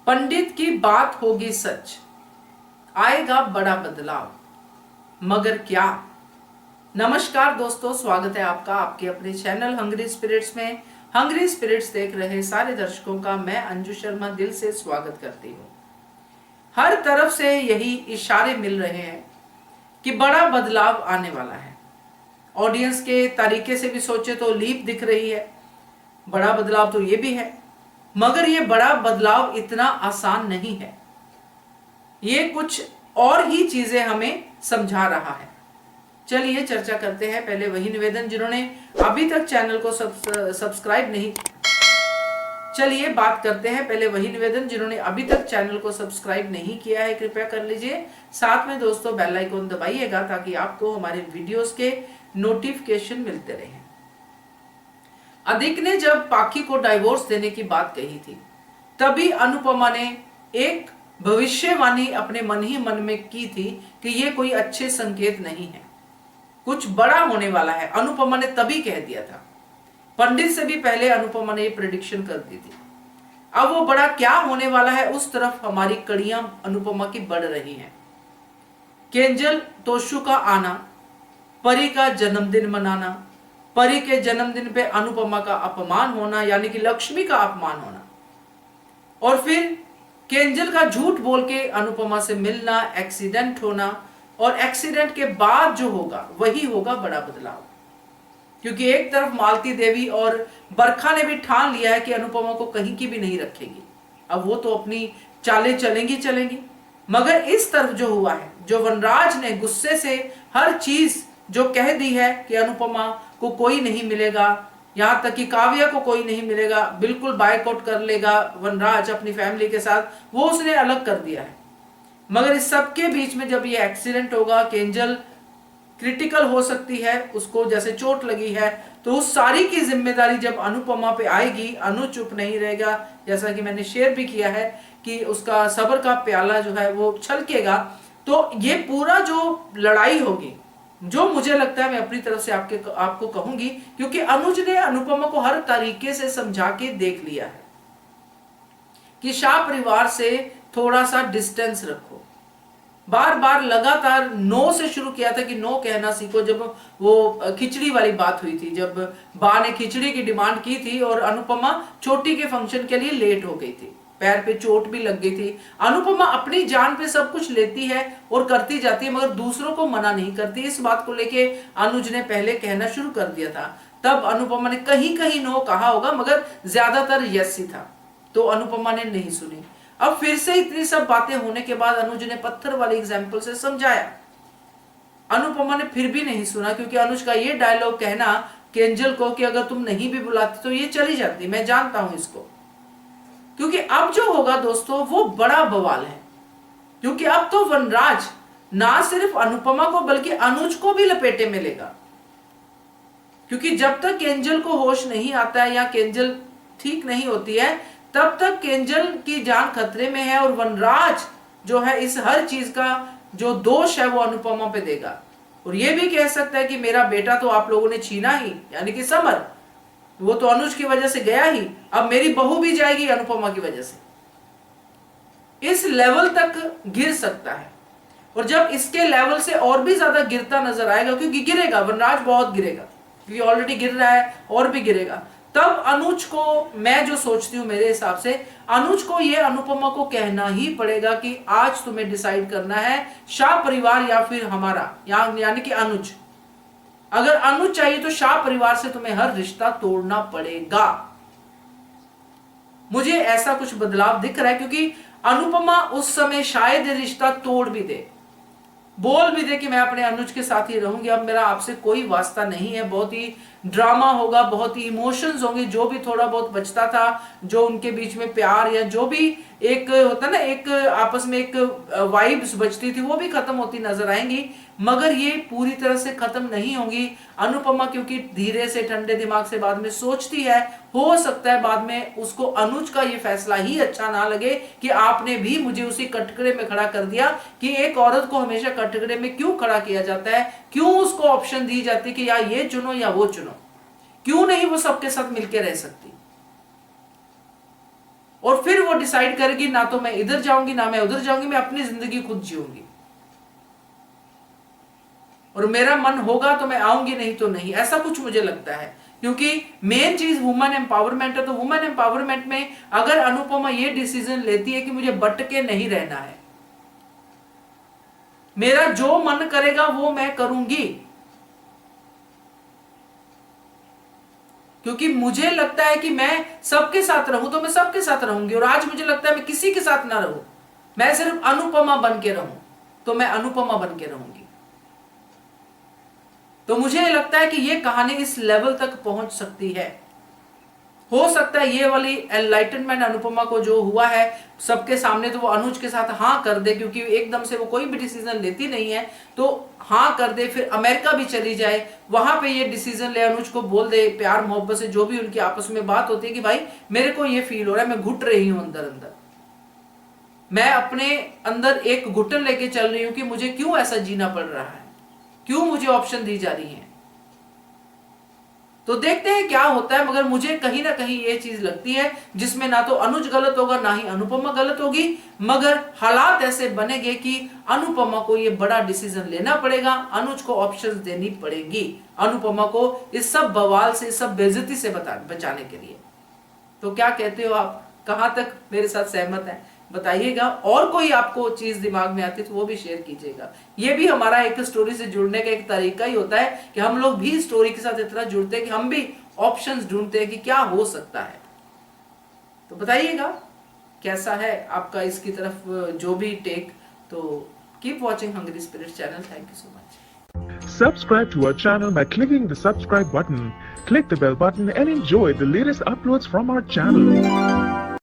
पंडित की बात होगी सच, आएगा बड़ा बदलाव, मगर क्या। नमस्कार दोस्तों, स्वागत है आपका आपके अपने चैनल हंग्री स्पिरिट्स में। हंग्री स्पिरिट्स देख रहे सारे दर्शकों का मैं अंजू शर्मा दिल से स्वागत करती हूँ। हर तरफ से यही इशारे मिल रहे हैं कि बड़ा बदलाव आने वाला है। ऑडियंस के तरीके से भी सोचे तो लीप दिख रही है, बड़ा बदलाव तो ये भी है, मगर ये बड़ा बदलाव इतना आसान नहीं है। ये कुछ और ही चीजें हमें समझा रहा है। चलिए चर्चा करते हैं। पहले वही निवेदन, जिन्होंने अभी तक चैनल को सब्सक्राइब नहीं चलिए बात करते हैं। पहले वही निवेदन, जिन्होंने अभी तक चैनल को सब्सक्राइब नहीं किया है कृपया कर लीजिए। साथ में दोस्तों बेल आइकन दबाइएगा ताकि आपको हमारे वीडियोस के नोटिफिकेशन मिलते रहें। अधिक ने जब पाखी को डाइवोर्स देने की बात कही थी, तभी अनुपमा ने एक भविष्यवाणी अपने मन ही मन में की थी कि यह कोई अच्छे संकेत नहीं है, कुछ बड़ा होने वाला है। अनुपमा ने तभी कह दिया था। पंडित से भी पहले अनुपमा ने ये प्रेडिक्शन कर दी थी। अब वो बड़ा क्या होने वाला है, उस तरफ हमारी कड़ियां अनुपमा की बढ़ रही हैं। केंजल तोशु का आना, परी का जन्मदिन मनाना, परी के जन्मदिन पे अनुपमा का अपमान होना यानी कि लक्ष्मी का अपमान होना, और फिर केंजल का झूठ बोल के अनुपमा से मिलना, एक्सीडेंट होना, और एक्सीडेंट के बाद जो होगा वही होगा बड़ा बदलाव। क्योंकि एक तरफ मालती देवी और बरखा ने भी ठान लिया है कि अनुपमा को कहीं की भी नहीं रखेगी। अब वो तो अपनी चालें चलेंगी, मगर इस तरफ जो हुआ है, जो वनराज ने गुस्से से हर चीज जो कह दी है कि अनुपमा को कोई नहीं मिलेगा, यहां तक कि काव्या को कोई नहीं मिलेगा, बिल्कुल बायकॉट कर लेगा वनराज अपनी फैमिली के साथ, वो उसने अलग कर दिया है। मगर इस सबके बीच में जब ये एक्सीडेंट होगा, केंजल क्रिटिकल हो सकती है, उसको जैसे चोट लगी है, तो उस सारी की जिम्मेदारी जब अनुपमा पे आएगी, अनु चुप नहीं रहेगा। जैसा कि मैंने शेयर भी किया है कि उसका सब्र का प्याला जो है वो छलकेगा। तो ये पूरा जो लड़ाई होगी, जो मुझे लगता है मैं अपनी तरफ से आपको कहूंगी, क्योंकि अनुज ने अनुपमा को हर तरीके से समझा के देख लिया है कि शाह परिवार से थोड़ा सा डिस्टेंस रखो। बार बार लगातार नो से शुरू किया था कि नो कहना सीखो। जब वो खिचड़ी वाली बात हुई थी, जब बा ने खिचड़ी की डिमांड की थी और अनुपमा छोटी के फंक्शन के लिए लेट हो गई थी, पैर पे चोट भी लग गई थी। अनुपमा अपनी जान पे सब कुछ लेती है और करती जाती है, मगर दूसरों को मना नहीं करती। इस बात को लेके अनुज ने पहले कहना शुरू कर दिया था। तब अनुपमा ने कहीं कहीं नो कहा होगा, मगर ज्यादातर यस ही था, तो अनुपमा ने नहीं सुनी। अब फिर से इतनी सब बातें होने के बाद अनुज ने पत्थर वाली एग्जाम्पल से समझाया, अनुपमा ने फिर भी नहीं सुना। क्योंकि अनुज का ये डायलॉग कहना केंजल को कि अगर तुम नहीं भी बुलाती तो ये चली जाती, मैं जानता हूं इसको। क्योंकि अब जो होगा दोस्तों वो बड़ा बवाल है। क्योंकि अब तो वनराज ना सिर्फ अनुपमा को बल्कि अनुज को भी लपेटे में लेगा। क्योंकि जब तक केंजल को होश नहीं आता है या केंजल ठीक नहीं होती है, तब तक केंजल की जान खतरे में है, और वनराज जो है इस हर चीज का जो दोष है वो अनुपमा पे देगा। और ये भी कह सकता है कि मेरा बेटा तो आप लोगों ने छीना ही, यानी कि समर, वो तो अनुज की वजह से गया ही, अब मेरी बहू भी जाएगी अनुपमा की वजह से। इस लेवल तक गिर सकता है। और जब इसके लेवल से और भी ज्यादा गिरता नजर आएगा, क्योंकि गिरेगा, वनराज बहुत गिरेगा, क्योंकि ऑलरेडी गिर रहा है और भी गिरेगा, तब अनुज को, मैं जो सोचती हूं मेरे हिसाब से, अनुज को ये अनुपमा को कहना ही पड़ेगा कि आज तुम्हें डिसाइड करना है शाह परिवार या फिर हमारा, यानी कि अनुज। अगर अनुज चाहिए तो शाह परिवार से तुम्हें हर रिश्ता तोड़ना पड़ेगा। मुझे ऐसा कुछ बदलाव दिख रहा है, क्योंकि अनुपमा उस समय शायद रिश्ता तोड़ भी दे, बोल भी दे कि मैं अपने अनुज के साथ ही रहूंगी, अब मेरा आपसे कोई वास्ता नहीं है। बहुत ही ड्रामा होगा, बहुत ही इमोशंस होंगे, जो भी थोड़ा बहुत बचता था, जो उनके बीच में प्यार या जो भी एक होता ना, एक आपस में एक वाइब्स बचती थी, वो भी खत्म होती नजर आएंगी। मगर ये पूरी तरह से खत्म नहीं होंगी। अनुपमा क्योंकि धीरे से ठंडे दिमाग से बाद में सोचती है, हो सकता है बाद में उसको अनुज का ये फैसला ही अच्छा ना लगे कि आपने भी मुझे उसी कटघरे में खड़ा कर दिया। कि एक औरत को हमेशा कटघरे में क्यों खड़ा किया जाता है, क्यों उसको ऑप्शन दी जाती कि या ये चुनो या वो चुनो, क्यों नहीं वो सबके साथ मिलकर रह सकती। और फिर वो डिसाइड करेगी ना तो मैं इधर जाऊंगी ना मैं उधर जाऊंगी, मैं अपनी जिंदगी खुद जीऊंगी, और मेरा मन होगा तो मैं आऊंगी, नहीं तो नहीं। ऐसा कुछ मुझे लगता है, क्योंकि मेन चीज वुमेन एम्पावरमेंट है। तो वुमेन एम्पावरमेंट में अगर अनुपमा ये डिसीजन लेती है कि मुझे बट के नहीं रहना है, मेरा जो मन करेगा वो मैं करूंगी, क्योंकि मुझे लगता है कि मैं सबके साथ रहूं तो मैं सबके साथ रहूंगी, और आज मुझे लगता है मैं किसी के साथ ना रहूं, मैं सिर्फ अनुपमा बन के रहूं, तो मैं अनुपमा बन के रहूंगी। तो मुझे लगता है कि ये कहानी इस लेवल तक पहुंच सकती है। हो सकता है ये वाली एनलाइटनमेंट अनुपमा को जो हुआ है सबके सामने, तो वो अनुज के साथ हाँ कर दे, क्योंकि एकदम से वो कोई भी डिसीजन लेती नहीं है, तो हाँ कर दे, फिर अमेरिका भी चली जाए, वहां पे ये डिसीजन ले, अनुज को बोल दे प्यार मोहब्बत से, जो भी उनकी आपस में बात होती है कि भाई मेरे को ये फील हो रहा है, मैं घुट रही हूं अंदर अंदर, मैं अपने अंदर एक घुटन लेके चल रही हूं कि मुझे क्यों ऐसा जीना पड़ रहा है, क्यों मुझे ऑप्शन दी जा रही है। तो देखते हैं क्या होता है, मगर मुझे कहीं ना कहीं ये चीज लगती है जिसमें ना तो अनुज गलत होगा ना ही अनुपमा गलत होगी, मगर हालात ऐसे बनेंगे कि अनुपमा को ये बड़ा डिसीजन लेना पड़ेगा, अनुज को ऑप्शंस देनी पड़ेगी अनुपमा को इस सब बवाल से, इस सब बेइज्जती से बचाने के लिए। तो क्या कहते हो आप, कहां तक मेरे साथ सहमत है बताइएगा, और कोई आपको चीज दिमाग में आती है तो वो भी शेयर कीजिएगा। ये भी हमारा एक स्टोरी से जुड़ने का एक तरीका ही होता है कि हम लोग भी स्टोरी के साथ इतना जुड़ते हैं कि हम भी ऑप्शंस ढूंढते हैं कि क्या हो सकता है। तो बताइएगा कैसा है आपका इसकी तरफ जो भी टेक। तो keep watching hungry spirits channel. Thank you so much. Subscribe to our channel by clicking the subscribe button. Click the bell button and enjoy the latest uploads from our channel.